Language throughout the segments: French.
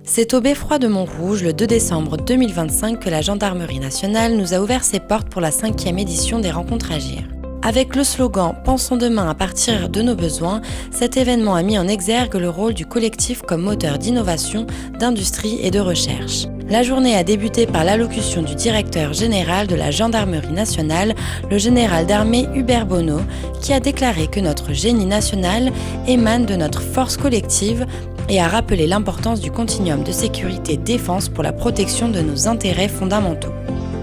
C'est au Beffroi de Montrouge, le 2 décembre 2025, que la Gendarmerie nationale nous a ouvert ses portes pour la 5e édition des Rencontres Agir. Avec le slogan « Pensons demain à partir de nos besoins », cet événement a mis en exergue le rôle du collectif comme moteur d'innovation, d'industrie et de recherche. La journée a débuté par l'allocution du directeur général de la Gendarmerie nationale, le général d'armée Hubert Bonneau, qui a déclaré que notre génie national émane de notre force collective et a rappelé l'importance du continuum de sécurité-défense pour la protection de nos intérêts fondamentaux.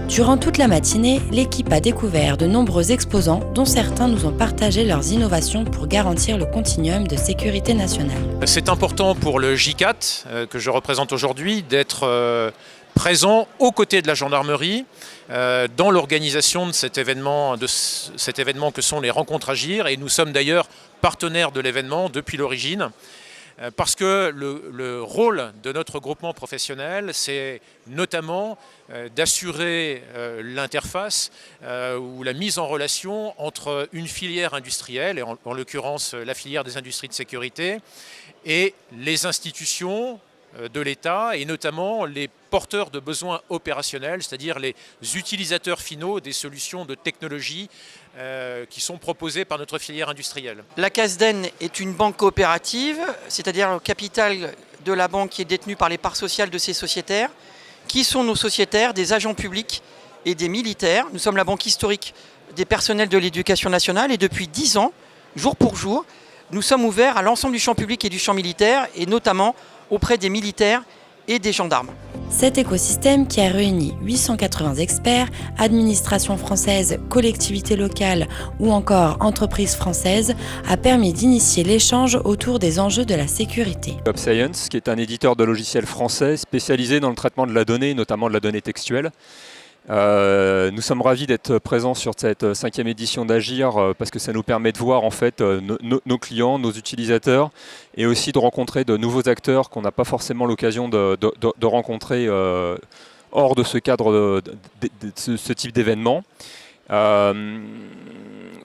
Durant toute la matinée, l'équipe a découvert de nombreux exposants dont certains nous ont partagé leurs innovations pour garantir le continuum de sécurité nationale. C'est important pour le J4 que je représente aujourd'hui d'être présent aux côtés de la gendarmerie dans l'organisation de cet événement que sont les Rencontres Agir, et nous sommes d'ailleurs partenaires de l'événement depuis l'origine. Parce que le rôle de notre groupement professionnel, c'est notamment d'assurer l'interface ou la mise en relation entre une filière industrielle, et en l'occurrence la filière des industries de sécurité, et les institutions de l'État, et notamment les porteurs de besoins opérationnels, c'est-à-dire les utilisateurs finaux des solutions de technologie qui sont proposées par notre filière industrielle. La CASDEN est une banque coopérative, c'est-à-dire le capital de la banque qui est détenu par les parts sociales de ses sociétaires, qui sont nos sociétaires, des agents publics et des militaires. Nous sommes la banque historique des personnels de l'éducation nationale, et depuis 10 ans, jour pour jour, nous sommes ouverts à l'ensemble du champ public et du champ militaire, et notamment auprès des militaires et des gendarmes. Cet écosystème, qui a réuni 880 experts, administrations françaises, collectivités locales ou encore entreprises françaises, a permis d'initier l'échange autour des enjeux de la sécurité. UpScience, qui est un éditeur de logiciels français spécialisé dans le traitement de la donnée, notamment de la donnée textuelle. Nous sommes ravis d'être présents sur cette 5e édition d'Agir parce que ça nous permet de voir en fait nos clients, nos utilisateurs, et aussi de rencontrer de nouveaux acteurs qu'on n'a pas forcément l'occasion de rencontrer hors de ce cadre de ce type d'événement.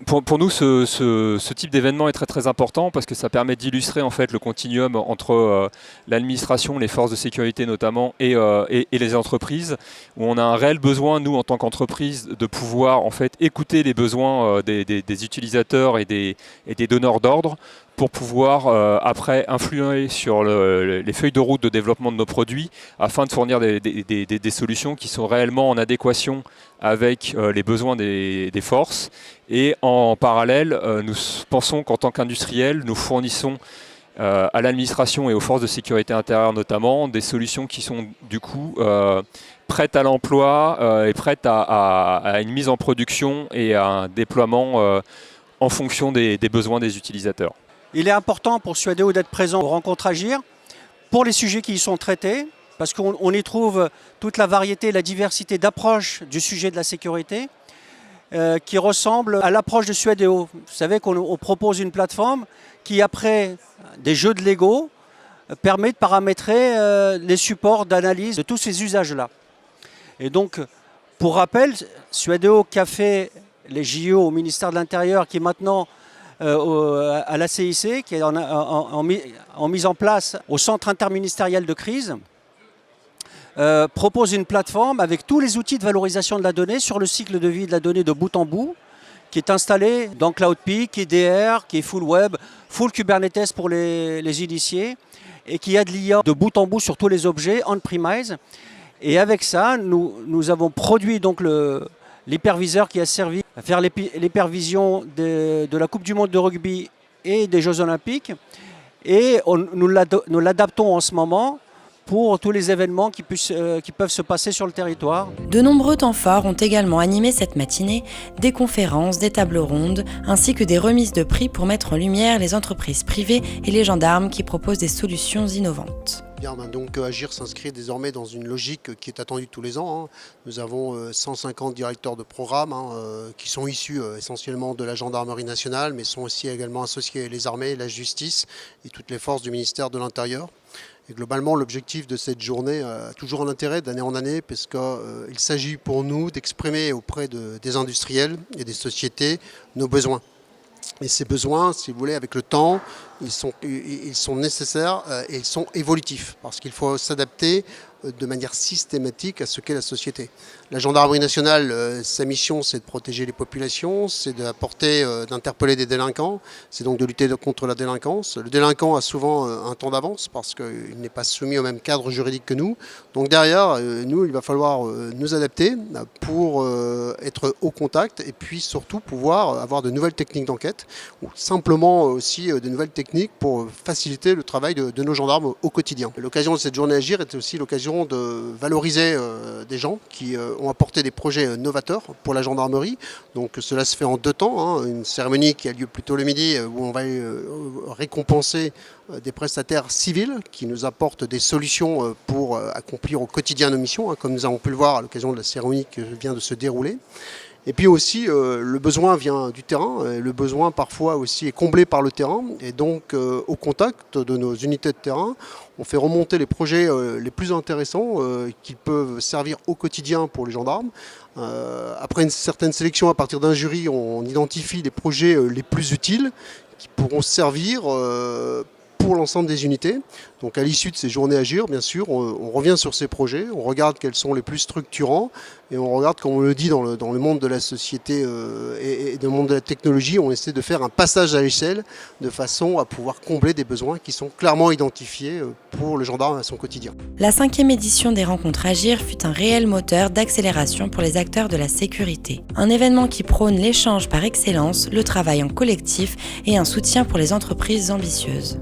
Pour nous, ce type d'événement est très très important parce que ça permet d'illustrer en fait le continuum entre l'administration, les forces de sécurité notamment, et les entreprises, où on a un réel besoin, nous en tant qu'entreprise, de pouvoir en fait écouter les besoins des utilisateurs et des donneurs d'ordre, pour pouvoir après influer sur les feuilles de route de développement de nos produits afin de fournir des solutions qui sont réellement en adéquation avec les besoins des forces. Et en parallèle, nous pensons qu'en tant qu'industriels, nous fournissons à l'administration et aux forces de sécurité intérieure notamment des solutions qui sont du coup prêtes à l'emploi et prêtes à une mise en production et à un déploiement en fonction des besoins des utilisateurs. Il est important pour Suadeo d'être présent aux Rencontres Agir pour les sujets qui y sont traités, parce qu'on y trouve toute la variété, la diversité d'approches du sujet de la sécurité qui ressemble à l'approche de Suadeo. Vous savez qu'on propose une plateforme qui, après des jeux de Lego, permet de paramétrer les supports d'analyse de tous ces usages-là. Et donc, pour rappel, Suadeo qui a fait les JO au ministère de l'Intérieur, qui est maintenant à la CIC, qui est en mise en place au centre interministériel de crise, propose une plateforme avec tous les outils de valorisation de la donnée sur le cycle de vie de la donnée de bout en bout, qui est installé dans Cloudpeak, qui est DR, qui est full web, full Kubernetes pour les initiés, et qui a de l'IA de bout en bout sur tous les objets on-premise. Et avec ça, nous avons produit donc l'hyperviseur qui a servi à faire l'hypervision de la Coupe du Monde de rugby et des Jeux Olympiques. Et nous l'adaptons en ce moment pour tous les événements qui peuvent se passer sur le territoire. De nombreux temps forts ont également animé cette matinée, des conférences, des tables rondes, ainsi que des remises de prix pour mettre en lumière les entreprises privées et les gendarmes qui proposent des solutions innovantes. Bien, donc Agir s'inscrit désormais dans une logique qui est attendue tous les ans. Nous avons 150 directeurs de programme qui sont issus essentiellement de la gendarmerie nationale, mais sont aussi également associés les armées, la justice et toutes les forces du ministère de l'Intérieur. Et globalement, l'objectif de cette journée a toujours un intérêt d'année en année, parce qu'il s'agit pour nous d'exprimer auprès des industriels et des sociétés nos besoins. Et ces besoins, si vous voulez, avec le temps, ils sont nécessaires et ils sont évolutifs parce qu'il faut s'adapter de manière systématique à ce qu'est la société. La gendarmerie nationale, sa mission, c'est de protéger les populations, c'est d'interpeller des délinquants, c'est donc de lutter contre la délinquance. Le délinquant a souvent un temps d'avance parce qu'il n'est pas soumis au même cadre juridique que nous. Donc derrière, nous, il va falloir nous adapter pour être au contact et puis surtout pouvoir avoir de nouvelles techniques d'enquête ou simplement aussi de nouvelles techniques pour faciliter le travail de nos gendarmes au quotidien. L'occasion de cette journée Agir était aussi l'occasion de valoriser des gens qui ont apporté des projets novateurs pour la gendarmerie. Donc cela se fait en 2 temps, une cérémonie qui a lieu plutôt le midi où on va récompenser des prestataires civils qui nous apportent des solutions pour accomplir au quotidien nos missions, comme nous avons pu le voir à l'occasion de la cérémonie qui vient de se dérouler. Et puis aussi, le besoin vient du terrain, le besoin parfois aussi est comblé par le terrain. Et donc, au contact de nos unités de terrain, on fait remonter les projets les plus intéressants qui peuvent servir au quotidien pour les gendarmes. Après une certaine sélection à partir d'un jury, on identifie les projets les plus utiles qui pourront servir pour l'ensemble des unités. Donc à l'issue de ces journées Agir, bien sûr, on revient sur ces projets, on regarde quels sont les plus structurants et on regarde, comme on le dit dans le monde de la société et dans le monde de la technologie, on essaie de faire un passage à l'échelle de façon à pouvoir combler des besoins qui sont clairement identifiés pour le gendarme à son quotidien. La 5e édition des Rencontres Agir fut un réel moteur d'accélération pour les acteurs de la sécurité. Un événement qui prône l'échange par excellence, le travail en collectif et un soutien pour les entreprises ambitieuses.